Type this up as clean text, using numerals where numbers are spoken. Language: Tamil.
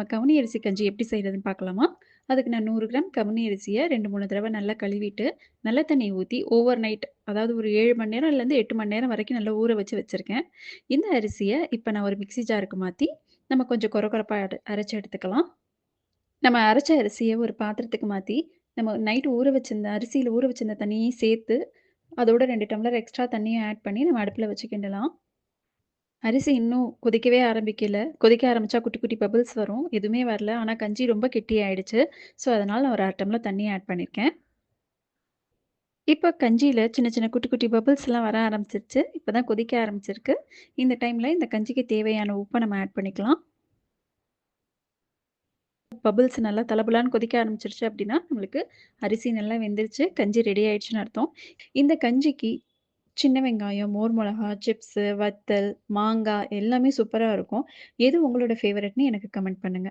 நம்ம கவுனி அரிசி கஞ்சி எப்படி செய்றதுன்னு பார்க்கலாமா? அதுக்கு நான் 100 கிராம் கவுனி அரிசிய 2, 3 தடவ நல்லா கழுவிட்டு, நல்ல தண்ணீ ஊத்தி ஓவர் நைட் அதாவது ஒரு 7 மணி நேரம்லேருந்து 8 மணி நேரம் வரைக்கும் நல்லா ஊற வச்சிருக்கேன். இந்த அரிசிய இப்ப நான் ஒரு மிக்ஸி ஜாருக்கு மாத்தி, நம்ம கொஞ்சம் கொரகொரப்பா அரைச்சு எடுத்துக்கலாம். நம்ம அரைச்ச அரிசிய ஒரு பாத்திரத்துக்கு மாத்தி, நம்ம நைட் ஊற வச்சிருந்த அரிசியில ஊற வச்சிருந்த தண்ணியையும் சேர்த்து, அதோட 2 டம்ளர் எக்ஸ்ட்ரா தண்ணியும் ஆட் பண்ணி நம்ம அடுப்புல வச்சு கிண்டலாம். அரிசி இன்னும் கொதிக்கவே ஆரம்பிக்கல. கொதிக்க ஆரம்பிச்சா குட்டி, குட்டி பபிள்ஸ் வரும். எதுவுமே வரல. ஆனா கஞ்சி ரொம்ப கெட்டியாயிடுச்சு. ஸோ, அதனால நான் ஒரு 1/2 டம்ளர் தண்ணி ஆட் பண்ணியிருக்கேன். இப்ப கஞ்சியில சின்ன, சின்ன குட்டி, குட்டி பபிள்ஸ்லாம் வர ஆரம்பிச்சிருச்சு. இப்ப தான் கொதிக்க ஆரம்பிச்சிருக்கு. இந்த டைம்ல இந்த கஞ்சிக்கு தேவையான உப்ப நம்ம ஆட் பண்ணிக்கலாம். பபிள்ஸ் நல்லா தளபளான்னு கொதிக்க ஆரம்பிச்சிருச்சு அப்டின்னா, நம்மளுக்கு அரிசி நல்லா வெந்துருச்சு. கஞ்சி ரெடி ஆயிடுச்சுன்னு அர்த்தம். இந்த கஞ்சிக்கு சின்ன வெங்காயம், மோர் மொளகா, சிப்ஸு, வத்தல், மாங்கா எல்லாமே சூப்பரா இருக்கும். எது உங்களோட ஃபேவரைட்ன்னு எனக்கு கமெண்ட் பண்ணுங்க.